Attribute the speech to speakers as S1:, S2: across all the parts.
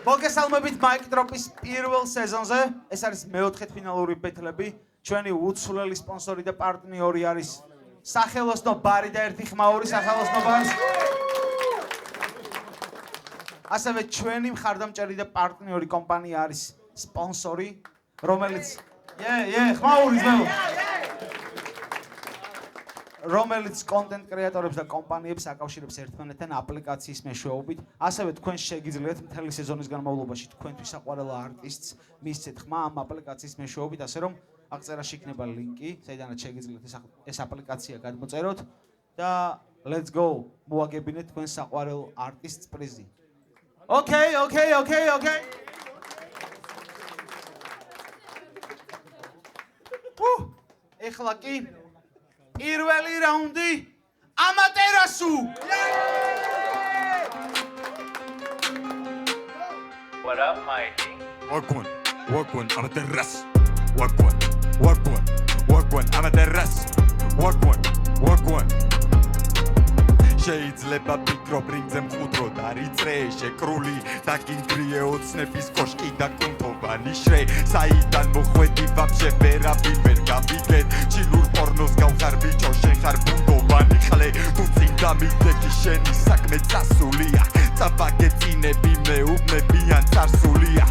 S1: მოგესალმებით Mic Drop-ის პირველ სეზონზე. ეს არის მეოთხე ფინალური ბეთლები. ჩვენი უცვლელი სპონსორი და პარტნიორი არის სახელოსნო ბარი და ერთი ხმაური სახელოსნო ბარს. ასევე ჩვენი მხარდამჭერი და პარტნიორი კომპანია არის სპონსორი, რომელიც ხმაური ძმებო. რომელიც კონტენტ კრეატორებს და კომპანიებს აკავშირებს ერთმანეთთან აპლიკაციის მეშვეობით. ასევე თქვენ შეგიძლიათ მთელი სეზონის განმავლობაში თქვენთვის საყვარელ არტისტს მისცეთ ხმა ამ აპლიკაციის მეშვეობით, ასე რომ აღწერაში იქნება ლინკი, საიდანაც შეგიძლიათ ეს აპლიკაცია გადმოწეროთ და let's go მოაგებინეთ თქვენ საყვარელ არტისტს პრიზი. Okay. ეხლა კი პირველი რაუნდი ამატერასუ.
S2: What up, Mikey?
S3: Wagwan, Amaterasu. Wagwan, Amaterasu. Wagwan. შეიძლება ფიქრობ რინგზე მყუდრო დარიწრე შეკრული დაგინდრიე ოცნების კოშკი და კუნთოვანი შრე საიდან მოხვედი ვაფშე ვერაფინ ვერ გავიგეთ ჩილურ პორნოს გავხარ ბიჭო შენ ხარ ბუნდოვანი ხლე თუ წინ დამიდექი შენი საქმე წასულია წაბაგეწინები მეუბნებიან წარსულია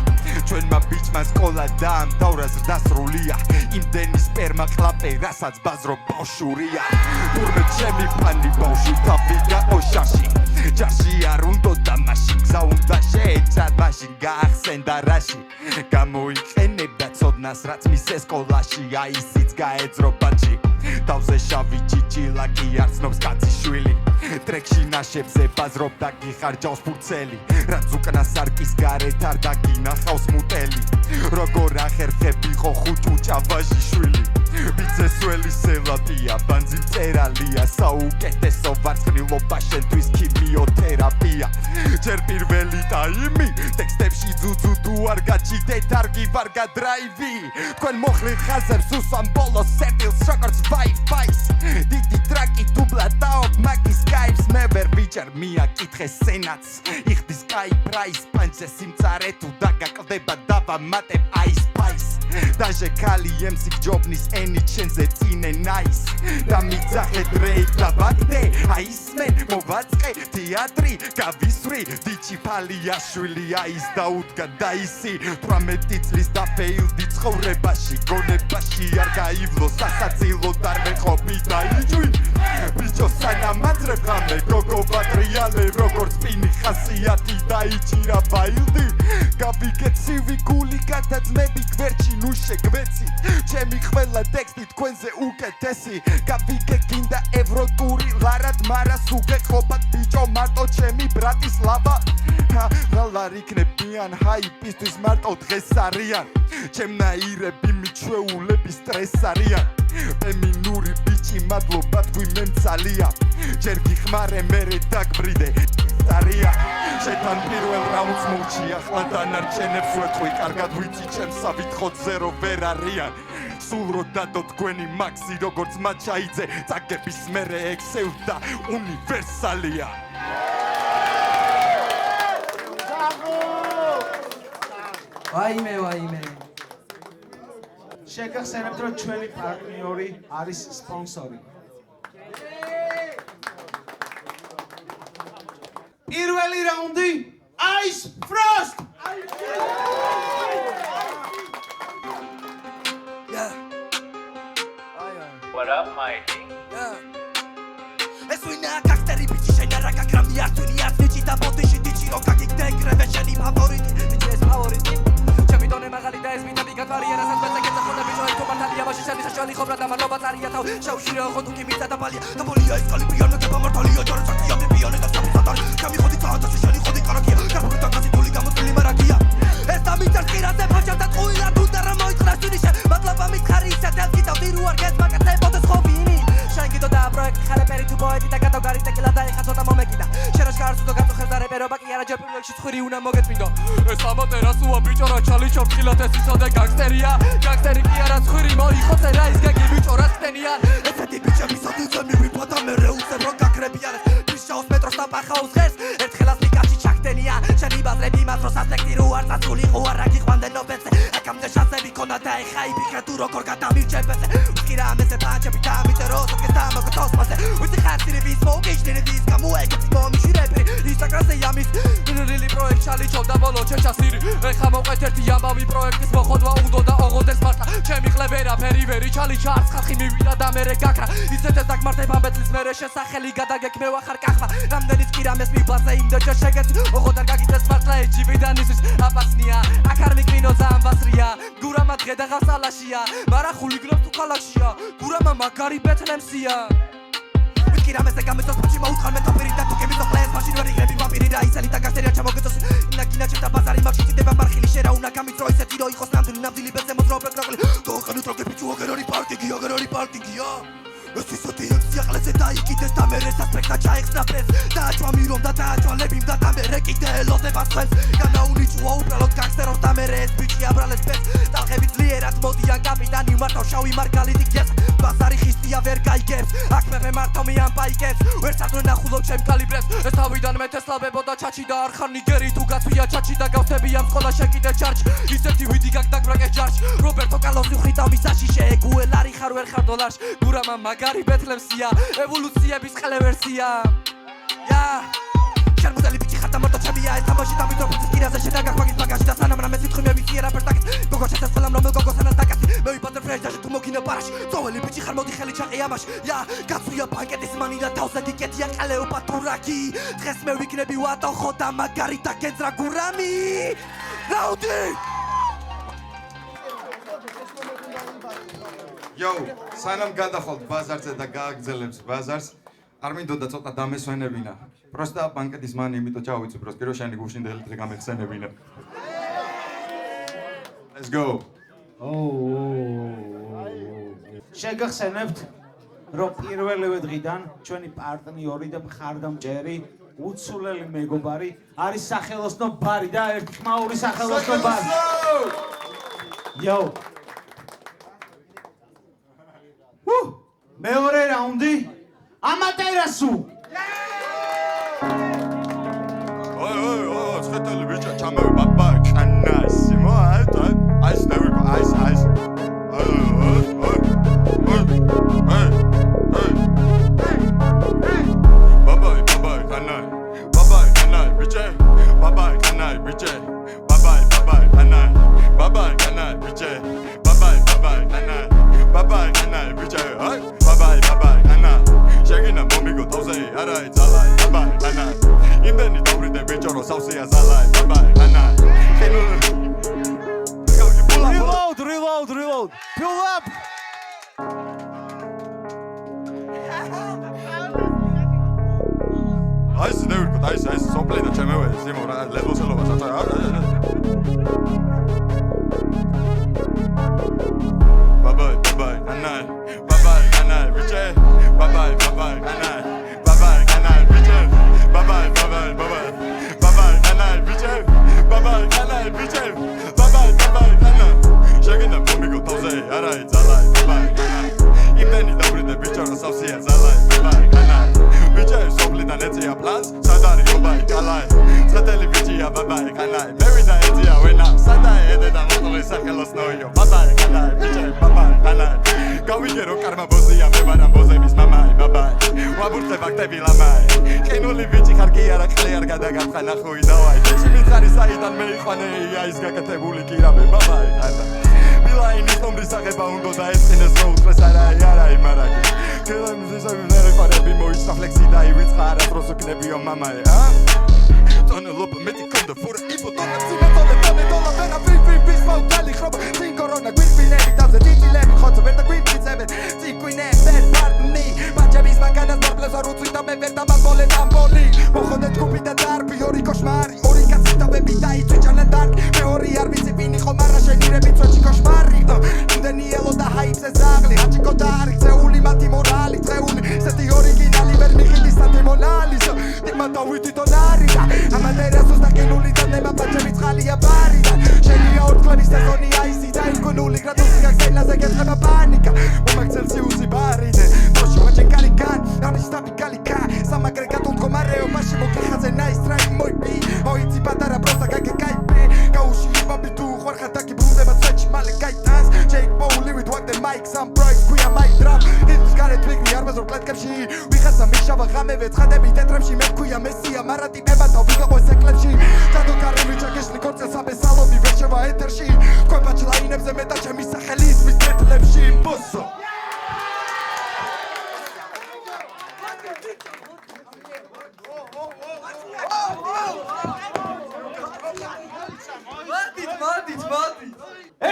S3: ჩვენმა ბიჭმა სკოლა დაამთავრა ზრდასრულია იმდენი სპერმა ყლაპე რასაც ბაზრო ბავშვურია თურმე ჩემი ფანი ბავშვი თავიდა ოშაში ჯარში არ უნდა და მაშინ გზა უნდა შეეცად მაშინ გაახსენდა რაში გამოიყენებდა ცოდნას რაც მის სკოლაში აი ისიც გაეძრო ბაჭი თავზე შავი ჭიჭილაკი არცნობს კაცი შვილი ტრეკში ნაშებზე ბაზრობდა გიხარჯავს ფურცელი რაც უკნა სარკის გარეთ არ დაგინახავს მუტელი როგორ ახერხები ხო ხუჭუჭა ვაჟი შვილი ბიცესველი სელატია ბანძი მწერალია საუკეთესო ვარცხნილობა შენთვის ქიმიოთერაპია ჯერ პირველი ტაიმი ტექსტებში ძუძუ თუ არ გაჩიდეთ არგი ვარ გადრაივი თქვენ მოხლი ხაზებს უსვამ ბოლოს სერტილს როგორც Wi-Fi-ს დიდი ტრაკი დუბლადაობ მაგის კაიფს მე ვერ ვიჭერ მიაკითხე სენატს იხდის კაი პრაის პანჩე სიმწარე თუ დაგაკლდება დავამატებ აისპაის დაჟე ქალი MC ჯობნის ენი ჩენზე წინე ნაის და მიძახე დრეიკ და ბაგდე აისმენ მოვაწყე თეატრი გავისვრი დიჩი ფალიაშვილი აის დაუდგა დაისი 18 წლის და ფეილდი ცხოვრებაში გონებაში არ გაივლო სასაცილო და მეყოფი დაიჯვი ბიჭო სანამაძრებ ღამე გოგო პატრიალე როგორც პინი ხასიათი დაიჭირა ბაილდი გავიგეთ ცივი გული გადაძმები გვერდში ნუ შეგვეცი ჩემი ყველა ტექსტი თქვენზე უკეთესი გავიგე გინდა ევროტური ლარად მარას უგეყოფათ ბიჭო მარტო ჩემი ბრატისლავა ლარ იქნებიან ჰაიპისთვის მარტო დღეს არიან ჩემნაირები მიჩვეულები სტრეს არიან ფემინური ბიჭი მადლობა თქვენ მცალია ჯერ გიხმარე მერე დაგბრიდე არია შეთან პირველ რაუნდს მოვჭი ახლა დანარჩენებს ვეთყვი კარგად ვიცი ჩემს სავითხოთ ზერო ვერ არიან სულ რო დადო თქვენი მაქსი როგორც მაჩაიძე წაგების მერე ექსევ და უნივერსალია
S4: ვაიმე
S1: შეგახსენებთ რომ ჩვენი პარტნიორი არის სპონსორი პირველი რაუნდი Ice Frost
S2: What up, Mikey?
S4: ეს ვინა გაქტერი ბიჭი შენ არა გაგრამი ართვინი აცნიჭი და ბოტიში დიჭი რო გაგიგდა ეგრევე შენი ფავორიტი ბიჭი ეს ფავორიტი ჩემი დონე მაღალი და ეს მინდა მიგათვარია რასაც მეცეკეთა ხოდა ბიჭო ეს კომპანია ბაში შენი საშუალი ხოვრა და მადლობა წარია თავ შავში რო ხო თუ კი მიწა და ბალია და ბოლია ეს კალიბრიანო და მართალია ჯარცაკია მებიანე და საფსატარ გამიხოდი თაადასი შენი ხოდი კარაკია გაფური და გაზიდული გამოწილი მარაგია ეს დამიწერ ყირაზე ფაჭავ და ყუილა თუ და რა მოიწყდა სვინიშე მადლობა მითხარი ისე დელკი და ვირუ არ გეს მაკეთებოდეს ხობინი შენგიდო და პროექტი ხალეპერი თუ პოეტი და გადავგარი ტეკილა და ეხა ცოტა მომეკიდა შენაშ კარს თუ გაწუხებ და რეპერობა კი არა ჯერ პირველში ცხირი უნდა მოგეწმინდო ეს ამატერასუა ბიჭო რა ჩალიჩო ფხილად ეს ისოდე განგსტერია განგსტერი კი არა ცხირი მოიხოცე რა ის გეგი ბიჭო რა სტენიან ესეთი ბიჭები სოდიძემი ვიფოთა მე რეუსებ რო გაქრებიან ფიშაოს მეტროს და პახაოს ღერს ერთხელაც მიკაში ჩაგდენია შენი ბაზრები იმას რომ სასტექტი რო არ წასულიყო არ აგიყვანდნენ ნობელზე აქამდე შანსები ქონდა და ეხა იფიქრე თუ როგორ გადამირჩებეზე ვთქი რა ამეზე პანჩები დამიწერო სოფკეს დამოგწოს მასე ვიცი ხარცინი ვის მოგიჩნინი ვის გამოეკეთ მომიშვირები ინსტაგრამზე ამის ლილი პროექტ ჩალიჩობდა ბოლო ჩეჩასირი ეხა მოვყეთ ერთი ამბავი პროექტის მოხოდვა უნდა და ოღონდეს მართლა ჩემი ხლებერა ფერი ჩალიჩა არც ხალხი მივიდა და მერე გაქრა ისეთეს დაგმართება ბეწლის მერე შესახელი გადაგექმევა ხარ კახმა რამდენიც კი რამეს მიბაზე იმდეჯერ შეგეცი ოღონდ არ გაგიწეს მართლა ეჯიბიდან ისვის აპასნია აქ არ მიკვინო ზამბასრია გურამა დღე და ღასალაშია მარა ხული გლობს თუ ქალაქშია გურამა მაგარი ბეთლემსია ვიტკი რამესე გამეწოს პაჩი მოუთხარ მე თოფერი და თუ კები ზოხლეს მაშინ ვერ იღები ვამპირი და ისელი და გასტერია ჩამოგეწოს ინა ჩემთა ბაზარი მაგში წიდება მარხილი შერა უნდა გამიწრო ისეთი რო იყოს ნამდვილი ბეზე მოძრაო პროექტი გოხანუთ რო გეპიჩუ ოგერორი პარკინგია ეს ისეთი ექსიახლეზე დაიკიდეს და მერე სასტრეკთა ჩაიხსნა პრეს დააჭვა მირომ და დააჭვა ლებიმ და მერე კიდე ელოდება სხვებს განაუნიჭუა უბრალოდ განგსტეროს და მერე ეს ბიჭი აბრალეს ფეს ტალღები ძლიერად მოდიან კაპიტანი მარტო შავი მარგალიტი გებს ბაზარი ხისტია ვერ გაიგებს აქ მე მარტომი ამ პაიკებს ვერ საძვენ ნახულობ ჩემ კალიბრებს ეს თავიდან მე თესლავებოდა ჩაჩი და არ ხარ ნიგერი თუ გაწვია ჩაჩი და გავხდები ამ სკოლა შეკიდე ჩარჩ ისეთი ვიდი გაგდაგბრაკეს ჯარჯ რობერტო კარლოსი ხვიტავ მისაში შეეგუელარი ხარ ვერ ხარ დოლარს გურამა მაგარი ბეთლემსია ევოლუციების ყლე ვერსია ია შერმუდელი ბიჭი ხარ და მარტო ჩემია ეს თამაში და მიდროფის კირაზე შედაგახვაგის ბაგაჟი და სანამ რამე სიტყვი მე ვიცი ერაფერ დაკეთ გოგო შეცეს ყველამ რომ გოგო სანას დაკაცი მე ვიბადე ფრეშ თუ მოგინა პარაში წოველი ბიჭი ხარ მოდი ხელი ჩაყი ამაში ია გაცვია ბანკეტის მანი და თავზე დიკეტია ყელეობა თურაკი დღეს მე ვიქნები ვატო ხო და მაგარი და გენძრა გურამი რაუდი
S3: Yo, სანამ გადახვალთ ბაზარზე და გააგრძელებს ბაზარს, არ მინდოდა ცოტა დამესვენებინა. Просто ბანკეტის მანი იმიტომ ჩავიცი, просто რომ შენი გუშინდელი დღე გამეხსენებინა. Let's go.
S1: შეგახსენებთ, რომ პირველივე დღიდან ჩვენი პარტნიორი და მხარდამჭერი უცვლელი მეგობარი არის სახელოსნო ბარი და ერთმაური სახელოსნო ბარი. Yo. მეორე რაუნდი ამატერასუ
S3: ოი, ცხედელი ბიჭა, ჩამოვი ბაბა, კანასიმო, აი, ნევიკო, აი.
S1: Reload. Pull up.
S3: აი, ნევიკო, აი, სოფლი და ჩემევე, სიმო რა, ლებოსელობა წაცა. Bye, Anna. Bye, Anna, biche. Bye, Anna. Bye, Anna, biche. Bye, Anna, biche. Bye, Anna, biche. Bye, Anna. Shagina bomigo toze, arai, zalai, bye, Anna. Imeni dabride bicho rasavsia, zalai, bye, Anna. Biche sobli da netia plans, sadari obai, kalai. Sateli bichia, bye, Anna. Merida etia wena, sadai ede da motole sakelos noio. Bye, Anna, biche, bye, Anna. Გავიგერო კარმა ბოზია მე ვარ ამ ბოზების მამაი ბაბაი ვაბურთე ვაქტები ლამაი ყინული ბიჭი ხარ კი არა ყლე არ გადაგაფხა ნახუი დავაი ბიჭი მითხარი საიდან მე იყვანე ის გაკეთებული კი რამე ბაბაი ადა ბილაინის ნომრის აღება უნდა დაეწყინეს რო უწყეს არაი მარაგი კილომის ისევ რეყარები მოიჭრა ფლექსი და ივიწყა არასდროს უკნებიო მამაი ტონე ლოპ მეტი კონდა ფურა იპოტონებს იმეთოლე და დოლა ვერა ვი სმოუკალი ხრობა წინ კორონა გვირბინები თავზე დიდილები ხოცა ვერ და გვირბიცები წიკვინე ვერ პარტნი მაჯების მანქანას მორბლეს არ უწვით და მე ვერ დამაბოლე დამბოლი მოხონე ჯგუფი და დარბი ორი კოშმარი ორი კაცი და ვები დაიწვიჭანა დარკ მეორე არ ვიცი ვინ იყო მარა შენირები წვეჭი კოშმარი იმდენი ელო და ჰაიპზე ზაღლი აჭიკო და არის წეული მათი მორალი წეული ესეთი ორიგინალი ვერ მიხიდის სათი მონალის იმა დავიდი დონარი და ამატერასოს და კინული და ნება პაჭების წყალია ბარი და შენია ორთქლების სეზონი აისი და ინგუნული გრადუსი გაგზელაზე გეთება პანიკა მომაქცელსი უზი ბარიდე მოშვა ჯენკალიკან ამის სტაპიკალიკა სამაგრე გატუნ ეთერში თქვენ ბაჩლაინებზე მე და ჩემი სახელი ისმის კეთლებში ბოსო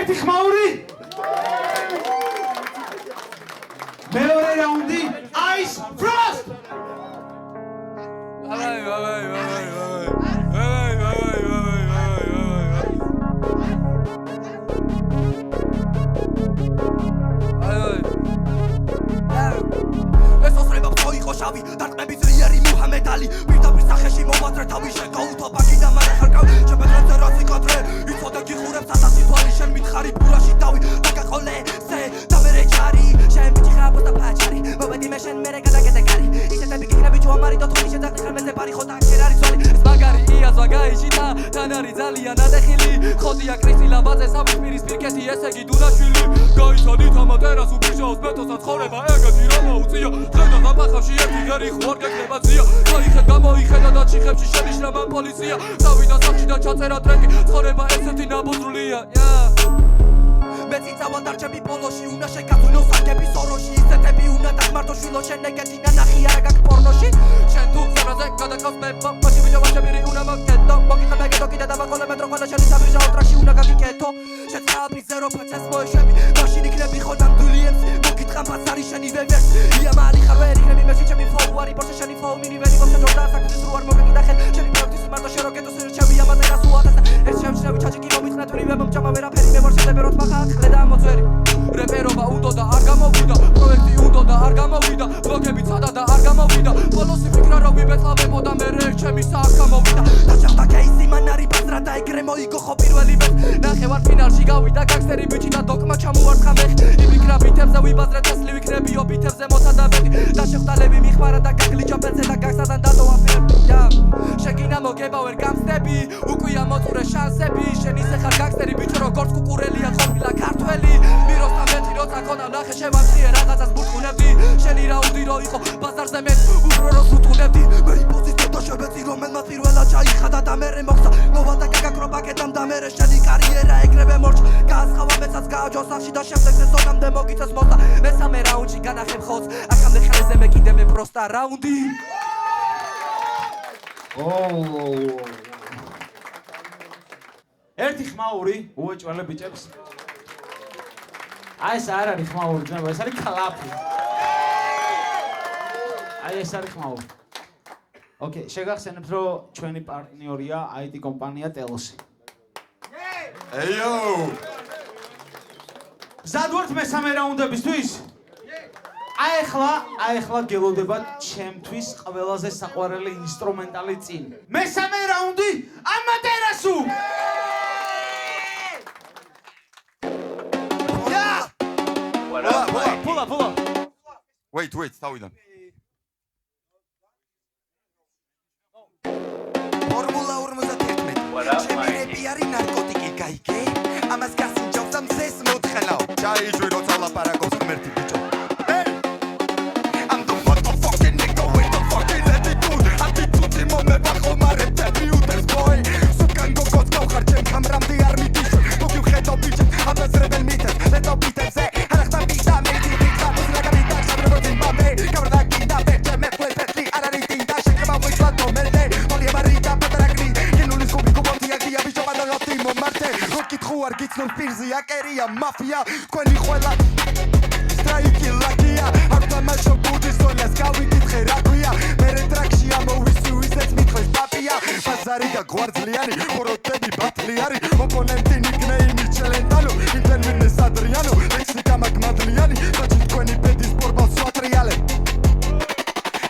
S1: ერთი ხმაური მეორე რაუნდი Ice Frost
S4: ეს ოსრება იყო შავი დარტყმების რიერი მუჰამედ ალი პირდაპირ სახეში მომაძრე თავი შეკაუთო ბაგი და მალე ხარკავ შეფეთრებზე რაცი კადრე იცოდე გიხურებს ასასი თვალი შენ მითხარი ბურაში დავი დაგაყოლე ზე და მერე ჩარი შენ ბიჭი ხაბო და ფაჩარი მომედი მე შენ მერე გადაგედე კარი ისეთები გიქნები ჯوامარი და თოხი შედახი ხმეზე პარი ხო და შენ არის ძვალი ეს მაგარი იაზვა გაიჩიტა თან არის ძალიან ადეხილი ხოდია კრისტილა ბაძე სამი პირის პირკეთი ესე იგი დუნაშვილი გაიცადით ამატერას უბიჟაოს მეტოსა ცხოვრება ეგეთი რა მოუწია დღედა გაფახავში ერთი ღერი ხო არ გეკნება ძია გაიხედ გამოიხედა და ჩიხებში შენიშნა მან პოლიცია დავიდა სახში და ჩაწერა ტრეკი ცხოვრება ესეთი ნაბოზრულია მე წინწავალ დარჩები პოლოში უნდა შეკაცვნო საკები სოროში ისეთები უნდა დახმართო შვილო შენ ეგეთი ნანახი არა გაკ პორნოში შენ თუ ზემაზე გადაკავს მე მაშინ ვიდეო ვაჭებირი უნდა მოგკეთო მოგიხდა მეგედო კიდე დავაყოლე მეტრო ყველა შენი საბიჟა ოტრაში უნდა გაგიკეთო შენ წააბრი ზერო ფაცეს მოეშვები მაშინ იქნები ხო ნამდვილიებს მოგიტყამ ბაზარი შენი ვევერს ია მალი ხარ ვერ იქნები მე ჩემი ფოლუარი პორშე შენი ფოლმინი ვერი მომშეჯო და საკუთის რო არ მოგეკიდა ხელ შენი პროექტის მარტო შეროკეთოს რჩევი ამაზე გასუათას ეს შემჩნევი ჩაჭიკი მომიტყნა თვრივე მომჭამა ვერაფერი მე მორჩები როთ მახა ახლედა მოძვერი რეპერობა უნდა და არ გამოვიდა პროექტი უნდა და არ გამოვიდა ბლოგები ცადა და არ გამოვიდა ბოლოსი ფიქრა რომ ვიბეწყავებო და მე ჩემი საქმე გამოვიდა და შეხვდა კეისი მან არის ბაზრა და ეგრე მოიგო ხო პირველი ვეთ ნახევარ ფინალში გავიდა განგსტერი ბიჭი და დოკმა ჩამოვარცხა მე იფიქრა ბითებზე ვიბაზრეთ ასლი ვიქნებიო ბითებზე მოცადა მეტი და შეხვდა ლევი მიხმარა და გაგლიჯა პენზე და გაგსადან დატოვა ფერია შეგინა მოგება ვერ გამსტები უკვია მოწურე შანსები შენ ისე ხარ განგსტერი ბიჭო როგორც კუკურელია ყოფილა ქართველი მიროსთან მეტი როცა ქონა ნახე შევამწიე რაღაცას ბურთუნებდი შენი რაუნდი რო იყო ბაზარზე მე უფრო რო ვუტყუნებდი მე იპოზიტე და შევეცი რომელმაც პირველად ჩაიხადა და მერე მოხდა ნოვა და გაგაკრობაკეთამ და მერე შენი კარიერა ეგრევე მორჩ გაასხავა მეცაც გააჯო სახში და შემდეგ სეზონამდე მოგიწევს მოსდა მესამე რაუნდში განახებ ხოც აქამდე ხალეზე მე კიდე მე პროსტა რაუნდი
S1: ერთი ხმაური უეჭვალე ბიჭებს აი ეს არ არის ხმაური ძმებო ეს არის კლაპი აი ეს არის ხმაური ოკეი შეგახსენებთ რომ ჩვენი პარტნიორია IT კომპანია ტელოსი
S3: ეიო
S1: მზად ვართ მესამე რაუნდებისთვის აი ახლა გელოდებათ ჩემთვის ყველაზე საყვარელი ინსტრუმენტალი წინ მესამე რაუნდი ამატერასუ
S2: What up, Mikey?
S1: Pull up.
S3: Wait, თავიდან. Formula 51.
S2: What up, Mikey?
S3: ჩემი არის ნარკოტიკი გაიგე? ამას გასინჯავს ამ ზეს მოთხელავ. ჩაიშვი როცა ლაპარაკობს ღმერთი ბიჭო. I'm the motherfucking nigga with the fucking attitude. Attitude მომება ხომარე დებიუტეს boy. სუკან გოგოც გავხარ ჩემ კამრამდე არ მიდიშ. მოგიხედო ბიჭო, აბაზრებენ მითეს. ლეტო ბიტებზე არ გიცნობ პირზე აკერია მაფია თქვენი ყველა სტრაიკი ლაკია არ თამაშობ ბუდის ზონას გავიკითხე რა ქვია მერე ტრაქში ამოვისი ვისაც მითხეს პაპია ბაზარი და გვარძლიანი ხოროტები ბათლიანი ოპონენტი ნიკნეიმი ჩელენტანო ინტერვინეს ადრიანო ლექსიკა მაგმადლიანი საჩი თქვენი ბედის პორბალ სუატრიალე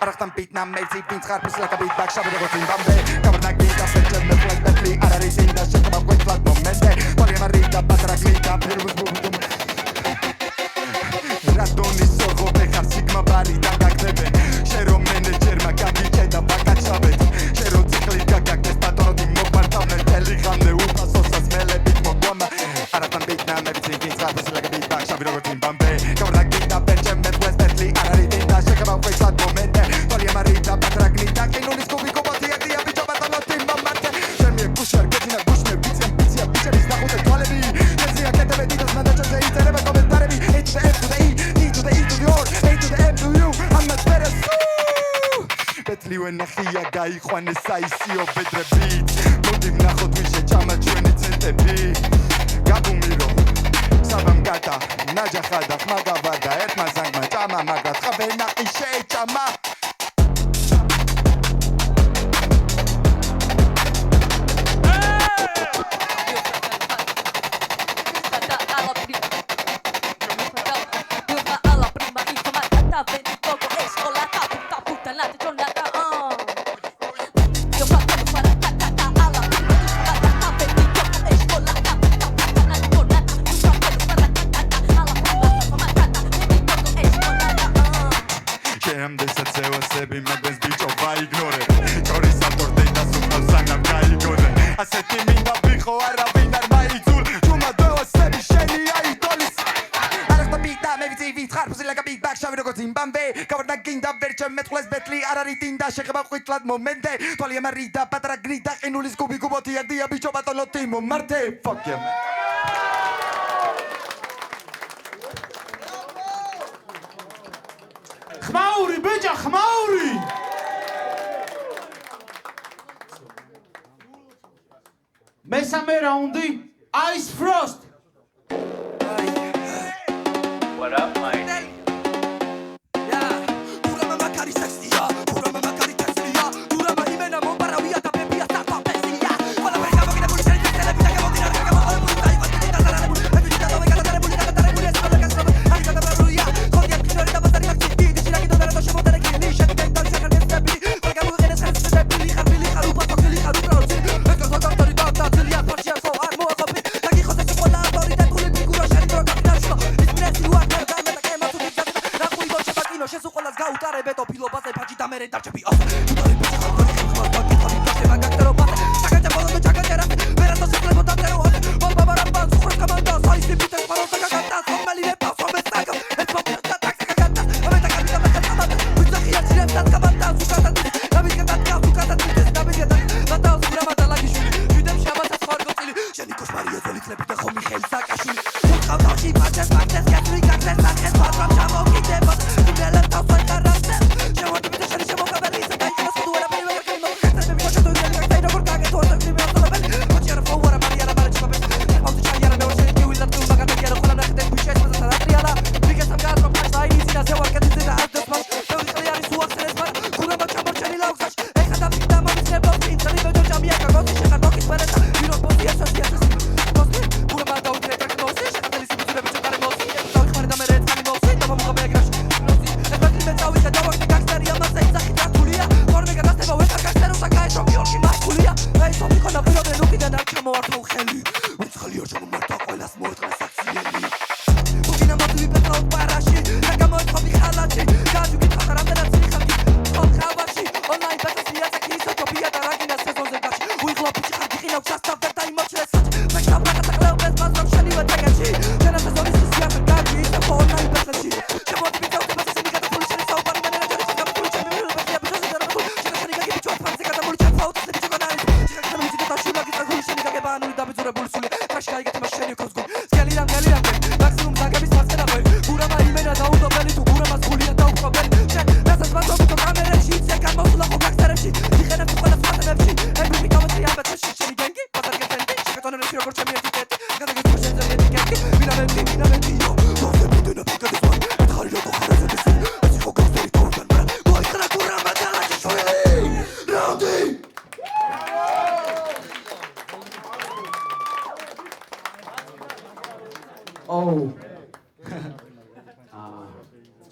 S3: არახტან პიტნა მეცი პინც ხარფის ლაკა ბიტ ბაკ შაბი როგორც იმბამდე კამერნაკი და ფეჭენ მე ფლაკ ბეტლი არ არის ინდა შეკება ყვეთლად მომენტე Marita patraklita pervus bubdum Radoni sorgo behar sigma bari da gagdebe Shero menedžerma gagiče da bakačabet Shero cikli gagak des patorodi mogbartavne Teli hamne upa sosa smele bit mogoma Aratan bitna me bit sinkin zvarpus laga bit bak shabi rogotin bambe Kavrnak bita perčem med west betli Arari dinda shekaba uvečlat momente Tolje Marita patraklita Kinulis kubi kuboti jak მოენახია გაიყვანეს საისიო ბედრებით მოდი ვნახოთ ვინ შეჭამა ჩვენი ცენტები გაბუმირო საბამ გატა ნაჯახადა ხმაგავარდა ერთმა ზანგმა ჭამა მაგრამ ხაბენაყი შეჭამა შეხება ყვითლად მომენტე თვალი ამარიდა პატრა გრიდა ყინულის გუბი გუბოთი ადია ბიჭო ბატონო ტიმო მარტე fuck yeah
S1: ხმაური ბიჭა ხმაური მესამე რაუნდი Ice Frost
S2: What up, Mike?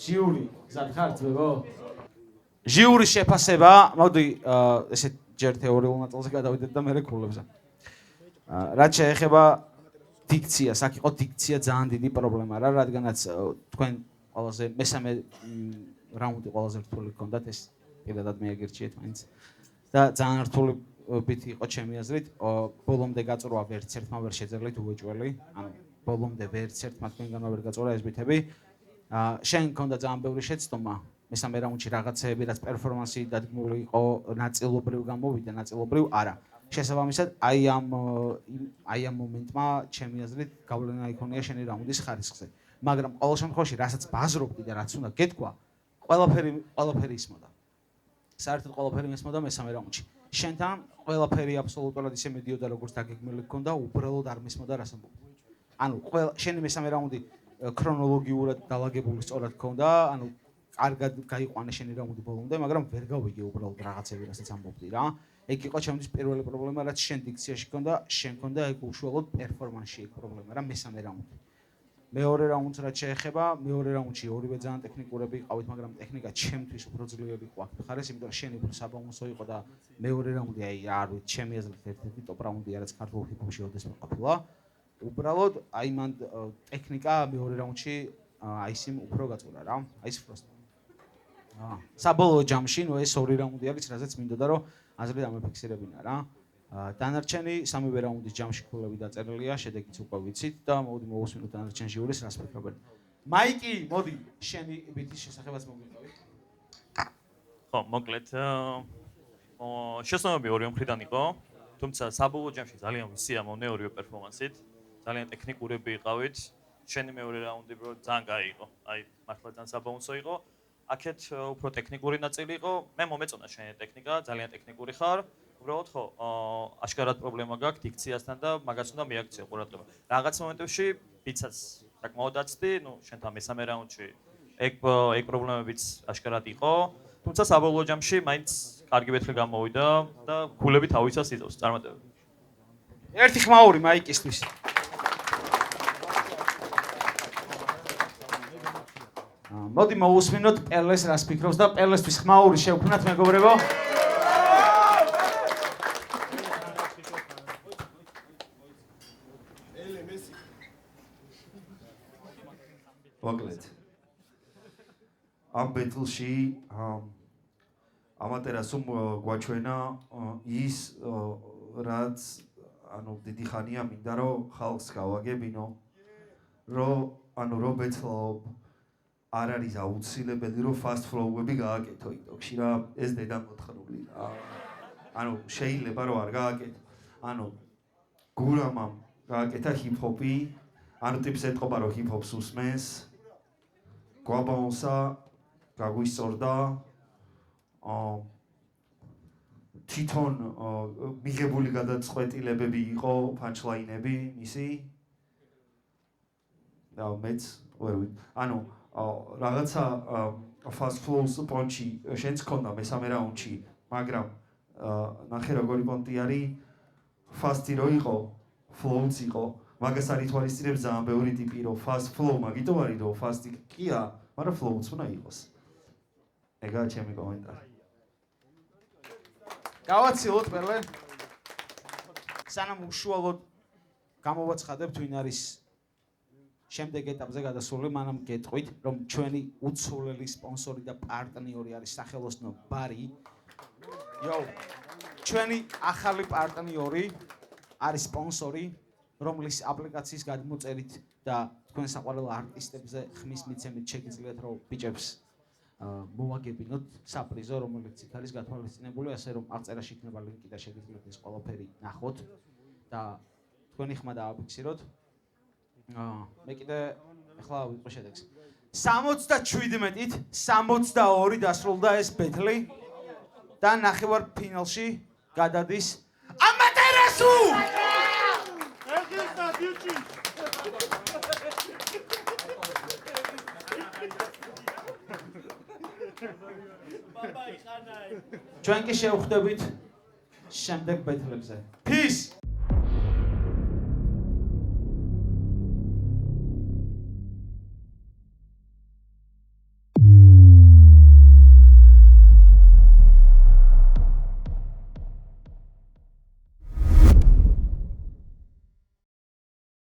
S1: ჟიური გზად ხარ ძმებო ჟიურის შეფასება მოდი ესე ჯერ თეორიულ ნაწილზე გადავიდეთ და მერე ქულებზე რაც შეეხება დიქციას აქ იყო დიქცია ძალიან დიდი პრობლემა რა რადგანაც თქვენ ყველაზე მესამე რაუნდი ყველაზე რთული გქონდათ ეს პირადად მე აგირჩიეთ მაინც და ძალიან რთულებით იყო ჩემი აზრით ბოლომდე გაწურვა ვერც ერთმა ვერ შეძლებთ უეჭველი ანუ ბოლომდე ვერც ერთმა თქვენგანმა ვერ გაწურვა ეს ბითები შენ გქონდა ძალიან ბევრი შეცდომა მესამე რაუნდში რაღაცეები რაც პერფორმანსი დადგმული იყო ნაწილობრივ გამოვიდა ნაწილობრივ არა შესაბამისად აი ამ მომენტმა ჩემი აზრით გავლენა იქონია შენი რაუნდის ხარისხზე მაგრამ ყოველ შემთხვევაში რასაც ბაზრობდი და რაც უნდა გეთქვა ყველაფერი ისმოდა საერთოდ ყველაფერი მესმოდა მესამე რაუნდში. შენთან ყველაფერი აბსოლუტურად ისე მიდიოდა როგორც დაგეგმილი გქონდა, უბრალოდ არ მესმოდა რას ამბობ. ანუ შენი მესამე რაუნდი ქრონოლოგიურად დალაგებული სწორად გქონდა, ანუ კარგად გაიყვანე შენი რაუნდი ბოლომდე, მაგრამ ვერ გავიგე უბრალოდ რაღაცები, რასაც ამბობდი რა. ეგ იყო ჩემთვის პირველი პრობლემა, რაც შენ დიქციაში გქონდა, შენ გქონდა ეგ უშუალოდ პერფორმანსში ეგ პრობლემა რა მესამე რაუნდი. მეორე რაუნდს რაც შეეხება, მეორე რაუნდში ორივე ძალიან ტექნიკურები იყავით, მაგრამ ტექნიკა ჩემთვის უფრო ძლიერი იყო აქ ხარეს, იმიტომ რომ შენ უფრო საბალანსო იყო და მეორე რაუნდი აი არ ვიცი, ჩემი აზრით ერთ-ერთი ტოპ რაუნდია, რაც ქართულ ჰიპ-ჰოპში ოდესმე ყოფილა. უბრალოდ აი მან ტექნიკა მეორე რაუნდში აი ისიმ უფრო გაწურა რა, აი ეს ფროსტ. საბოლოო ჯამში, ნუ ეს ორი რაუნდი არის, რაზეც მინდოდა რომ აზრი დამეფიქსირებინა რა. დანარჩენი სამივე რაუნდის ჯამში ქულები დაწერილია, შედეგიც უკვე ვიცით და მოდი მოვუსმინოთ დანარჩენ ჟიურის რას ფიქრობენ. მაიკი, მოდი, შენი ბითის შესახებაც მოგიყავით.
S5: ხო, მოკლედ შესაძლებელი ორივე მხრიდან იყო, თუმცა საბოლოო ჯამში ძალიან ვისიამოვნე ორივე პერფორმანსით, ძალიან ტექნიკურები იყავით. შენი მეორე რაუნდი ბრო ძალიან კაი იყო. აი, მართლა ძალიან საბალანსო იყო. აქეთ უფრო ტექნიკური ნაწილი იყო. მე მომეწონა შენი ტექნიკა, ძალიან ტექნიკური ხარ. უბრალოდ ხო, აშკარად პრობლემა გაქვს დიქციასთან და მაგას უნდა მიაქციო ყურადღება. რაღაც მომენტებში ბიცაც საკმაოდ დაცდი, ნუ შენთან მესამე რაუნდში ეგ პრობლემებიც აშკარად იყო. თუმცა საბოლოო ჯამში მაინც კარგი ვეთლი გამოვიდა და ქულები თავისას იწევს წარმატებები.
S1: ერთი ხმაური მაიკისთვის. მოდი მოვუსმინოთ პელეს რას ფიქრობს და პელესთვის ხმაური შევქმნათ მეგობრებო.
S6: მოკლედ ამ ბეთლში ამატერასუმ გვაჩვენა ის რაც ანუ დიდი ხანია მინდა რომ ხალხს გავაგებინო რომ ბეთლობ არ არის აუცილებელი რომ fast flow-ები გააკეთო TikTok-ში რა ეს დედამოთხრული რა ანუ შეიძლება რომ არ გააკეთო ანუ გურამამ გააკეთა hip-hop-ი ანუ ტიპს ეთყობა რომ hip-hop-ს უსმენს გვაბაუნსა გაგვისწორდა თვითონ მიღებული გადაწყვეტილებები იყო punchline-ები მისი და მეც ვერ ვიცი ანუ რაღაცა fast flow-ს პონჩი შენც ქონდა მესამე რაუნდში მაგრამ ნახე როგორი პონტი არის fast-ი რო იყო flow-ც იყო მაგას არ ითვალისწინებს ძალიან ბევრი ტიპი რომ fast flow მაგითო არის რომ fast-ი კია მაგრამ flow-ც უნდა იყოს ეგაა ჩემი კომენტარი
S1: გავაცილოთ პელე სანამ უშუალოდ გამოვაცხადებთ ვინ არის შემდეგ ეტაპზე გადასული მანამ გეტყვით რომ ჩვენი უცვლელი სპონსორი და პარტნიორი არის სახელოსნო ბარი ჩვენი ახალი პარტნიორი არის სპონსორი რომლის აპლიკაციის გადმოწერით და თქვენ საყვარელ არტისტებზე ხმის მიცემით შეგიძლიათ რომ ბიჭებს მოვაგებინოთ საპრიზო რომელიც იქ არის გათვალისწინებული ასე რომ აღწერაში იქნება ლინკი და შეგიძლიათ ეს ყველაფერი ნახოთ და თქვენი ხმა დააფიქსიროთ მე კიდე ახლა ვიყო შედეგს 77-ით 62 დასრულდა ეს ბეთლი და ნახევარფინალში გადადის ამატერასუ ჩვენ კი შევხვდებით შემდეგ ბეთლებზე. Peace!